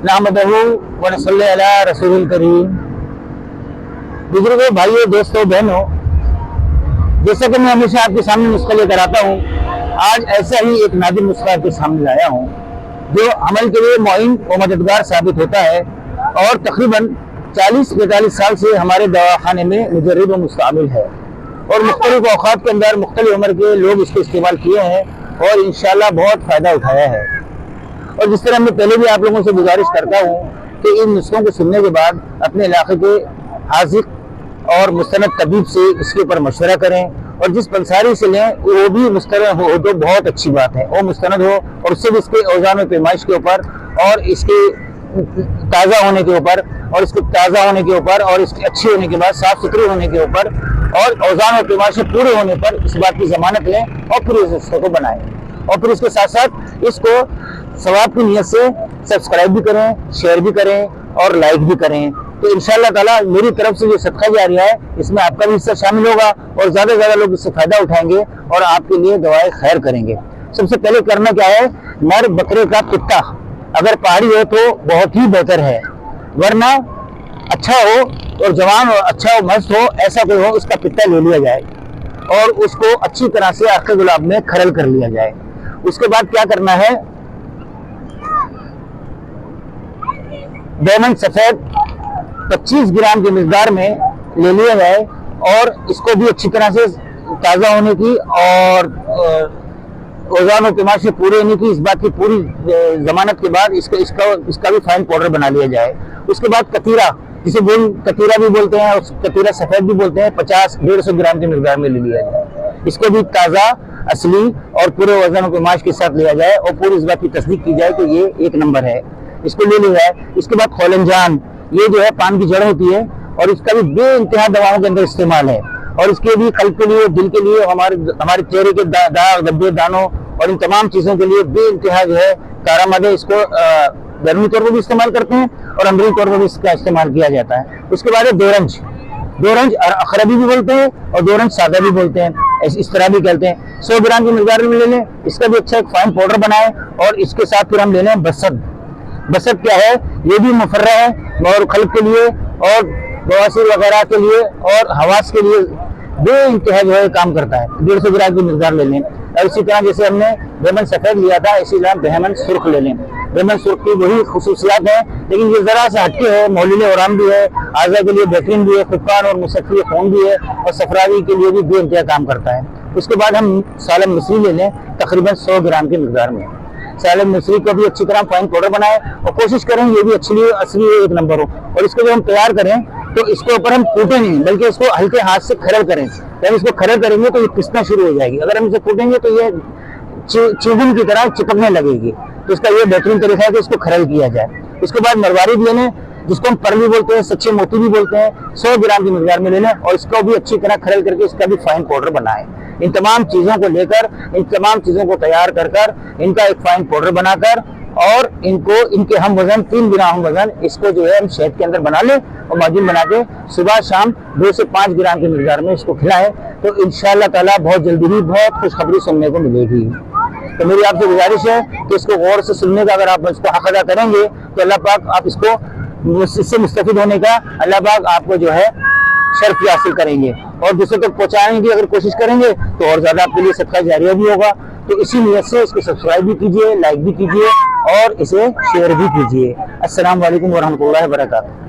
नहमदहू व नसल्ली अला रसूलिल करीम। बुजुर्गों, भाइयों, दोस्तों, बहनों, जैसा कि मैं हमेशा आपके सामने नुस्खा लेकर आता हूँ, आज ऐसा ही एक नादिर नुस्खा आपके सामने लाया हूँ जो अमल के लिए मुइन व मददगार साबित होता है और तकरीबन 40-45 साल से हमारे दवाखाने में मुजर्रिब व मुस्तअमिल है और मुख्तलिफ औक़ात के अंदर मुख्तलिफ उम्र के लोग इसको इस्तेमाल किए हैं और इंशाअल्लाह बहुत फ़ायदा उठाया है। और जिस तरह मैं पहले भी आप लोगों से गुजारिश करता हूँ कि इन नुस्खों को सुनने के बाद अपने इलाके के हाज़िक़ और मुस्तनद तबीब से इसके ऊपर मशवरा करें और जिस पंसारी से लें वो भी मुस्तनद हो तो बहुत अच्छी बात है, वो मुस्तनद हो और उससे भी इसके औज़ान व पैमाइश के ऊपर और इसके ताज़ा होने के ऊपर और इसके ताज़ा होने के ऊपर और इसके अच्छे होने के बाद साफ़ सुथरे होने के ऊपर और औज़ान व पैमाइश पूरे होने पर इस बात की ज़मानत लें और फिर इस नुस्खे को बनाएं और फिर इसके साथ साथ इसको सवाब की नीयत से सब्सक्राइब भी करें, शेयर भी करें और लाइक भी करें। तो इंशाअल्लाह ताला मेरी तरफ से जो सदका जारिया है इसमें आपका भी हिस्सा शामिल होगा और ज़्यादा से ज़्यादा लोग इससे फ़ायदा उठाएंगे और आपके लिए दुआए खैर करेंगे। सबसे पहले करना क्या है, नर बकरे का पित्ता अगर पहाड़ी हो तो बहुत ही बेहतर है, वरना अच्छा हो और जवान हो, अच्छा हो, मस्त हो, ऐसा कोई हो, उसका पित्ता ले लिया जाए और उसको अच्छी तरह से आखे गुलाब में खरल कर लिया जाए। उसके बाद क्या करना है, बैगन सफ़ेद 25 ग्राम की मिकदार में ले लिया जाए और इसको भी अच्छी तरह से ताज़ा होने की और औज़ान और पैमाइश से पूरे होने की इस बात की पूरी जमानत के बाद इसका भी फाइन पाउडर बना लिया जाए। उसके बाद कतीरा, जिसे कतीरा भी बोलते हैं और कतीरा सफ़ेद भी बोलते हैं, 50-150 ग्राम की मिकदार में ले लिया जाए। इसको भी ताज़ा, असली और पूरे वज़न और पैमाइश के साथ लिया जाए और पूरी इस बात की तस्दीक की जाए कि ये एक नंबर है, इसको ले लिया जाए। इसके बाद खोलनजान, ये जो है पान की जड़ होती है और इसका भी बेइंतहा दवाओं के अंदर इस्तेमाल है और इसके भी कल्ब के लिए, दिल के लिए, हमारे चेहरे के दाग धब्बे, दानों और इन तमाम चीज़ों के लिए बेइंतहा जो है कारआमद है। इसको बैरूनी तौर पर भी इस्तेमाल करते हैं और अंदरूनी तौर पर भी इसका इस्तेमाल किया जाता है। उसके बाद है दोरंज अखरबी भी बोलते हैं और दोरंज सादा भी बोलते हैं, इस तरह भी कहते हैं। 100 ग्राम की मिकदार में ले लें, इसका भी अच्छा एक फाइन पाउडर बनाएं और इसके साथ फिर हम ले लें बसद क्या है, ये भी मुफर्रा है और खल्क के लिए और बवासीर वगैरह के लिए और हवास के लिए बेइंतहा जो है काम करता है। 150 ग्राम की मिकदार ले लें और इसी तरह जैसे हमने बेमन सफ़ेद लिया था इसी तरह बेमन सुर्ख ले लें। बेमन सुर्ख की वही खुसूसियात है लेकिन ये ज़रा सा हटके है, मौलिल औराम भी है, आज़ा के लिए बेहतरीन भी है, खुफान और मुसफ़ी खून भी है और सफरावी के लिए भी बेइंतहा काम करता है। उसके बाद हम सालम मिस्री ले लें तकरीबन 100 ग्राम की मिकदार में। सालम मिस्री को भी अच्छी तरह फाइन पाउडर बनाए और कोशिश करें ये भी असली एक नंबर हो और इसको जब हम तैयार करें तो इसके ऊपर हम कूटें नहीं बल्कि इसको हल्के हाथ से खरल करें। जब इसको खरल करेंगे तो ये पिसना शुरू हो जाएगी, अगर हम इसे कूटेंगे तो ये चुभन की तरह चिपकने लगेगी। तो इसका ये बेहतरीन तरीका है कि इसको खरल किया जाए। उसके बाद मरवारी भी लेने, जिसको हम पर भी बोलते हैं, सच्चे मोती भी बोलते हैं, 100 ग्राम की मिकदार में ले लें और इसको भी अच्छी तरह खरल करके इसका भी फाइन पाउडर बनाएं। इन तमाम चीज़ों को लेकर, इन तमाम चीज़ों को तैयार कर इनका एक फाइन पाउडर बनाकर और इनके हम वज़न 3 ग्राम वज़न इसको जो है हम शहद के अंदर बना लें और माजून बना के सुबह शाम 2 से 5 ग्राम की मिकदार में इसको खिलाएं तो इंशाअल्लाह ताला बहुत जल्दी ही बहुत खुशखबरी सुनने को मिलेगी। तो मेरी आपसे गुजारिश है कि इसको गौर से सुनने का अगर आप इसको हक अदा करेंगे तो अल्लाह पाक आप इससे मुस्तफिद होने का अल्लाह पाक आपको जो है शर्फ हासिल करेंगे और दूसरों तक पहुँचाने की अगर कोशिश करेंगे तो और ज़्यादा आपके लिए सदका जारिया भी होगा। तो इसी नीयत से इसको सब्सक्राइब भी कीजिए, लाइक भी कीजिए और इसे शेयर भी कीजिए। अस्सलाम वालेकुम व रहमतुल्लाहि व बरकातहू।